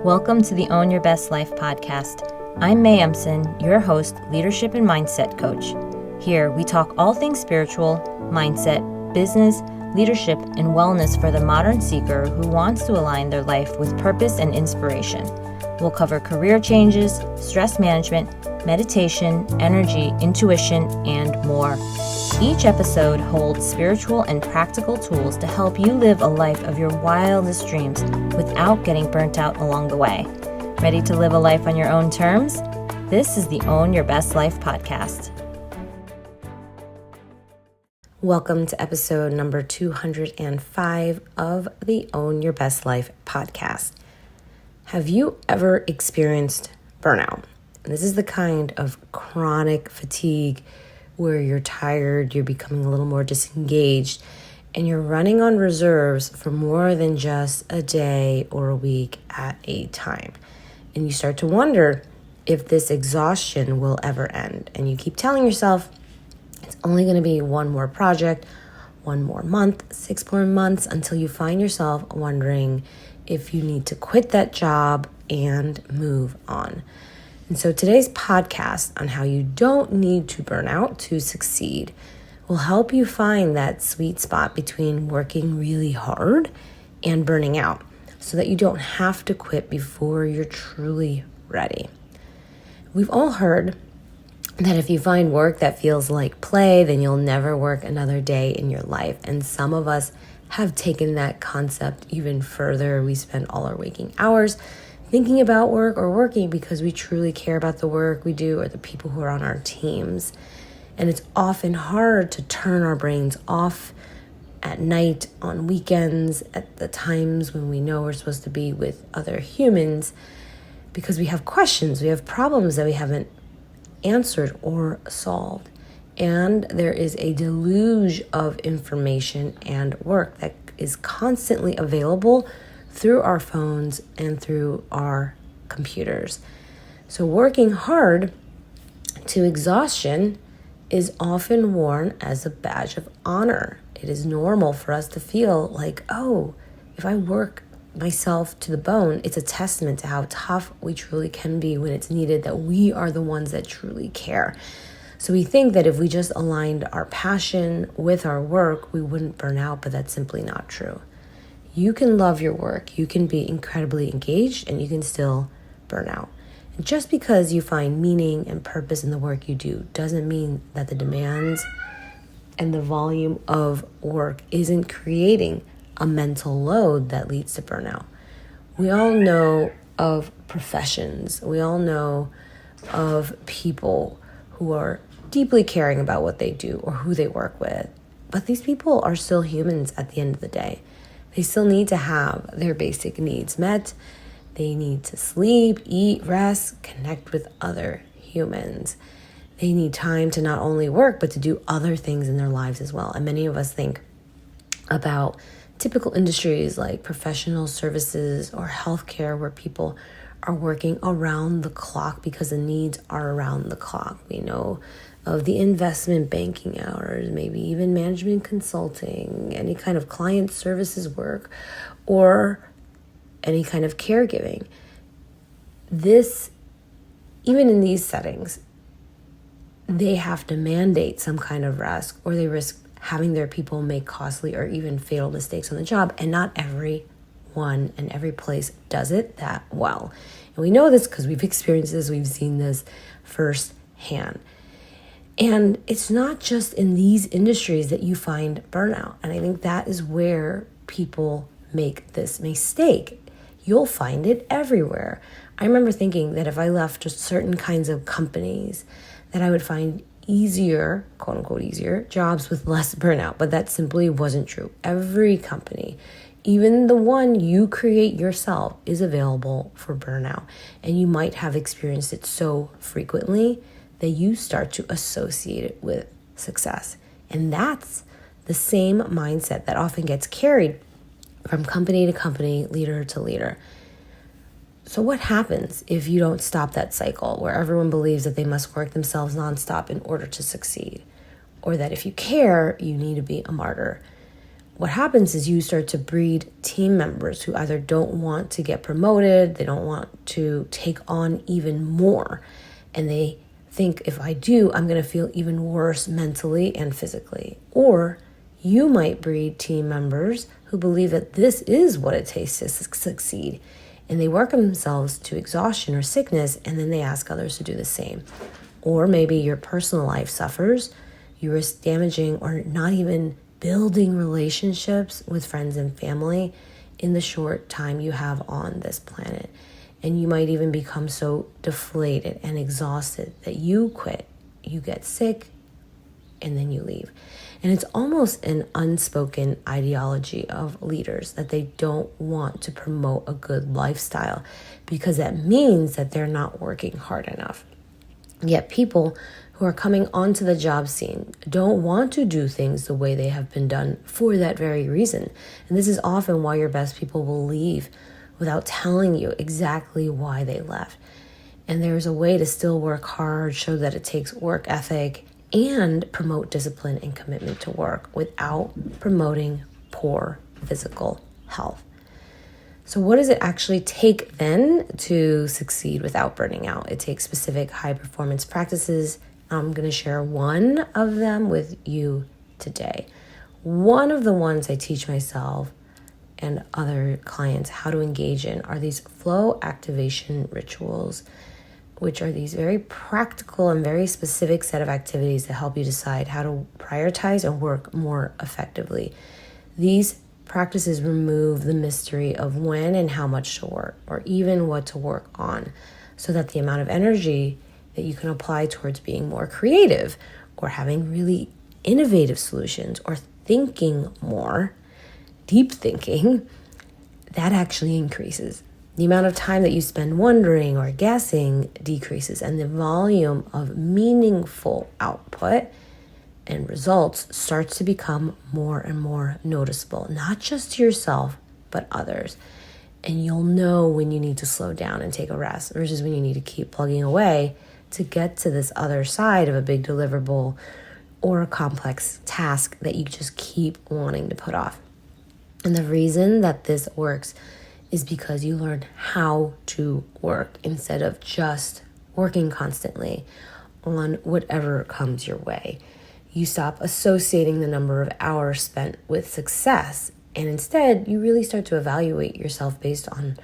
Welcome to the Own Your Best Life podcast. I'm May Emson, your host, leadership and mindset coach. Here, we talk all things spiritual, mindset, business, leadership, and wellness for the modern seeker who wants to align their life with purpose and inspiration. We'll cover career changes, stress management, meditation, energy, intuition, and more. Each episode holds spiritual and practical tools to help you live a life of your wildest dreams without getting burnt out along the way. Ready to live a life on your own terms? This is the Own Your Best Life podcast. Welcome to episode number 205 of the Own Your Best Life podcast. Have you ever experienced burnout? This is the kind of chronic fatigue where you're tired, you're becoming a little more disengaged, and you're running on reserves for more than just a day or a week at a time. And you start to wonder if this exhaustion will ever end. And you keep telling yourself, it's only going to be one more project, one more month, 6 more months, until you find yourself wondering if you need to quit that job and move on. And so today's podcast on how you don't need to burn out to succeed will help you find that sweet spot between working really hard and burning out so that you don't have to quit before you're truly ready. We've all heard that if you find work that feels like play, then you'll never work another day in your life. And some of us have taken that concept even further. We spend all our waking hours thinking about work or working because we truly care about the work we do or the people who are on our teams. And it's often hard to turn our brains off at night, on weekends, at the times when we know we're supposed to be with other humans because we have questions, we have problems that we haven't answered or solved. And there is a deluge of information and work that is constantly available through our phones and through our computers. So working hard to exhaustion is often worn as a badge of honor. It is normal for us to feel like, oh, if I work myself to the bone, it's a testament to how tough we truly can be when it's needed, that we are the ones that truly care. So we think that if we just aligned our passion with our work, we wouldn't burn out, but that's simply not true. You can love your work, you can be incredibly engaged, and you can still burn out. And just because you find meaning and purpose in the work you do doesn't mean that the demands and the volume of work isn't creating a mental load that leads to burnout. We all know of professions, we all know of people who are deeply caring about what they do or who they work with, but these people are still humans at the end of the day. They still need to have their basic needs met. They need to sleep, eat, rest, connect with other humans. They need time to not only work, but to do other things in their lives as well. And many of us think about typical industries like professional services or healthcare where people are working around the clock because the needs are around the clock. We know of the investment banking hours, maybe even management consulting, any kind of client services work, or any kind of caregiving. Even in these settings, they have to mandate some kind of rest, or they risk having their people make costly or even fatal mistakes on the job. And not everyone and every place does it that well. And we know this because we've experienced this, we've seen this firsthand. And it's not just in these industries that you find burnout. And I think that is where people make this mistake. You'll find it everywhere. I remember thinking that if I left just certain kinds of companies, that I would find easier, quote unquote easier, jobs with less burnout. But that simply wasn't true. Every company, even the one you create yourself, is available for burnout. And you might have experienced it so frequently that you start to associate it with success. And that's the same mindset that often gets carried from company to company, leader to leader. So what happens if you don't stop that cycle where everyone believes that they must work themselves nonstop in order to succeed? Or that if you care, you need to be a martyr? what happens is you start to breed team members who either don't want to get promoted, they don't want to take on even more, and they think, if I do, I'm going to feel even worse mentally and physically. Or you might breed team members who believe that this is what it takes to succeed, and they work themselves to exhaustion or sickness, and then they ask others to do the same. Or maybe your personal life suffers, you risk damaging or not even building relationships with friends and family in the short time you have on this planet. And you might even become so deflated and exhausted that you quit, you get sick, and then you leave. And it's almost an unspoken ideology of leaders that they don't want to promote a good lifestyle because that means that they're not working hard enough. Yet people who are coming onto the job scene don't want to do things the way they have been done for that very reason. And this is often why your best people will leave without telling you exactly why they left. And there's a way to still work hard, show that it takes work ethic, and promote discipline and commitment to work without promoting poor physical health. So what does it actually take then to succeed without burning out? It takes specific high performance practices. I'm going to share one of them with you today. One of the ones I teach myself and other clients how to engage in are these flow activation rituals, which are these very practical and very specific set of activities that help you decide how to prioritize and work more effectively. These practices remove the mystery of when and how much to work, or even what to work on, so that the amount of energy that you can apply towards being more creative or having really innovative solutions or thinking more, deep thinking, that actually increases. The amount of time that you spend wondering or guessing decreases, and the volume of meaningful output and results starts to become more and more noticeable, not just to yourself, but others. And you'll know when you need to slow down and take a rest versus when you need to keep plugging away to get to this other side of a big deliverable or a complex task that you just keep wanting to put off. And the reason that this works is because you learn how to work instead of just working constantly on whatever comes your way. You stop associating the number of hours spent with success, and instead you really start to evaluate yourself based on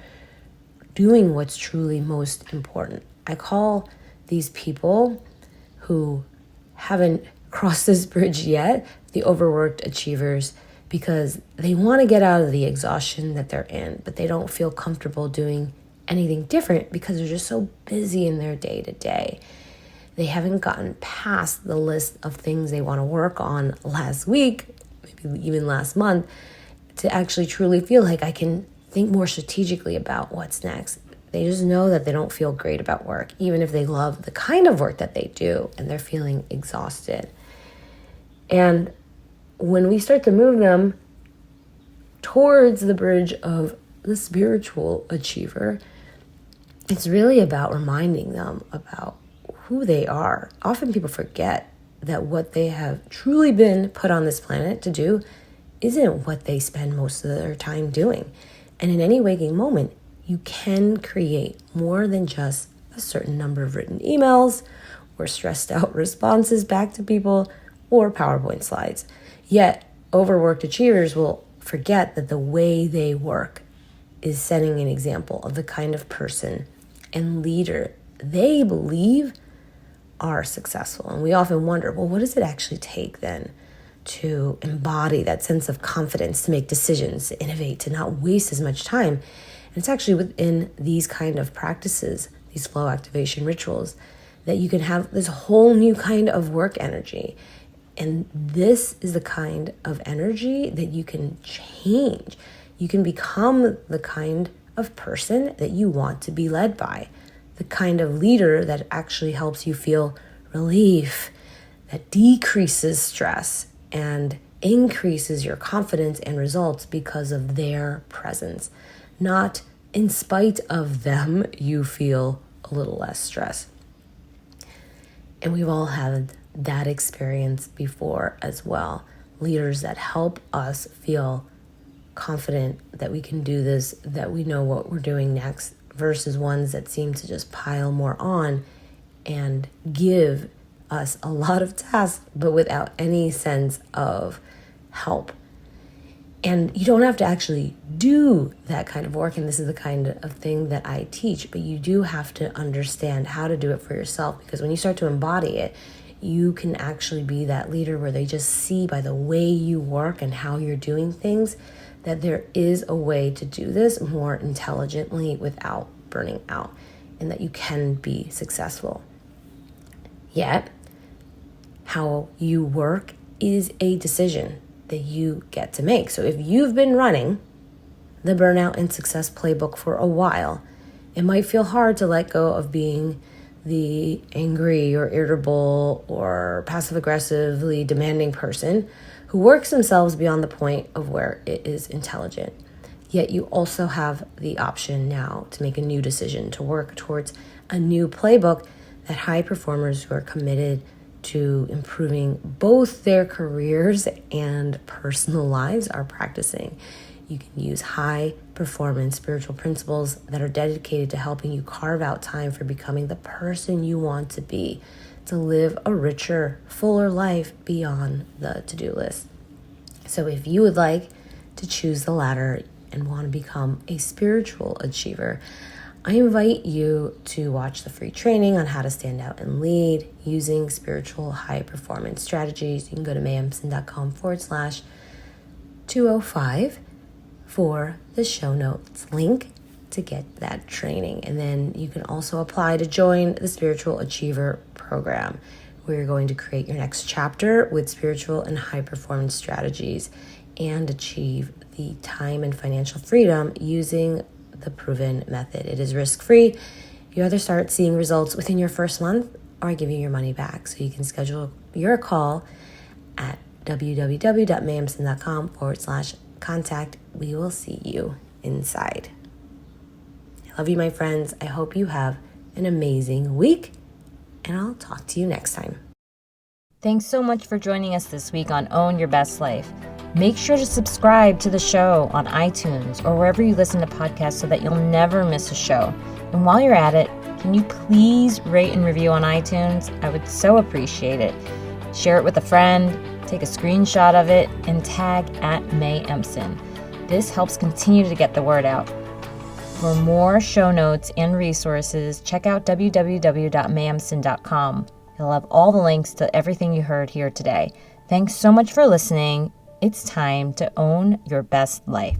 doing what's truly most important. I call these people who haven't crossed this bridge yet the overworked achievers, because they want to get out of the exhaustion that they're in, but they don't feel comfortable doing anything different because they're just so busy in their day-to-day. They haven't gotten past the list of things they want to work on last week, maybe even last month, to actually truly feel like I can think more strategically about what's next. They just know that they don't feel great about work, even if they love the kind of work that they do and they're feeling exhausted. And when we start to move them towards the bridge of the spiritual achiever, it's really about reminding them about who they are. Often people forget that what they have truly been put on this planet to do isn't what they spend most of their time doing. And in any waking moment, you can create more than just a certain number of written emails or stressed out responses back to people or PowerPoint slides. Yet, overworked achievers will forget that the way they work is setting an example of the kind of person and leader they believe are successful. And we often wonder, well, what does it actually take then to embody that sense of confidence, to make decisions, to innovate, to not waste as much time? And it's actually within these kind of practices, these flow activation rituals, that you can have this whole new kind of work energy. And this is the kind of energy that you can change. You can become the kind of person that you want to be led by, the kind of leader that actually helps you feel relief, that decreases stress and increases your confidence and results because of their presence. Not in spite of them, you feel a little less stress. And we've all had that experience before as well. leaders that help us feel confident that we can do this, that we know what we're doing next, versus ones that seem to just pile more on and give us a lot of tasks, but without any sense of help. And you don't have to actually do that kind of work, and this is the kind of thing that I teach, but you do have to understand how to do it for yourself, because when you start to embody it, you can actually be that leader where they just see by the way you work and how you're doing things that there is a way to do this more intelligently without burning out, and that you can be successful. Yet, how you work is a decision that you get to make. So if you've been running the Burnout and Success playbook for a while, it might feel hard to let go of being the angry or irritable or passive-aggressively demanding person who works themselves beyond the point of where it is intelligent. Yet you also have the option now to make a new decision, to work towards a new playbook that high performers who are committed to improving both their careers and personal lives are practicing. You can use high performance spiritual principles that are dedicated to helping you carve out time for becoming the person you want to be, to live a richer, fuller life beyond the to-do list. So if you would like to choose the latter and want to become a spiritual achiever, I invite you to watch the free training on how to stand out and lead using spiritual high performance strategies. You can go to mayemson.com/205 for the show notes link to get that training. And then you can also apply to join the Spiritual Achiever program, where you're going to create your next chapter with spiritual and high performance strategies and achieve the time and financial freedom using the proven method. It is risk-free. You either start seeing results within your first month or I give you your money back. So you can schedule your call at www.mayemson.com/contact. We will see you inside. I love you, my friends. I hope you have an amazing week, and I'll talk to you next time. Thanks so much for joining us this week on Own Your Best Life. Make sure to subscribe to the show on iTunes or wherever you listen to podcasts so that you'll never miss a show. And while you're at it, can you please rate and review on iTunes? I would so appreciate it. Share it with a friend, take a screenshot of it, and tag @MayEmson. This helps continue to get the word out. For more show notes and resources, check out www.mayemson.com. You'll have all the links to everything you heard here today. Thanks so much for listening. It's time to own your best life.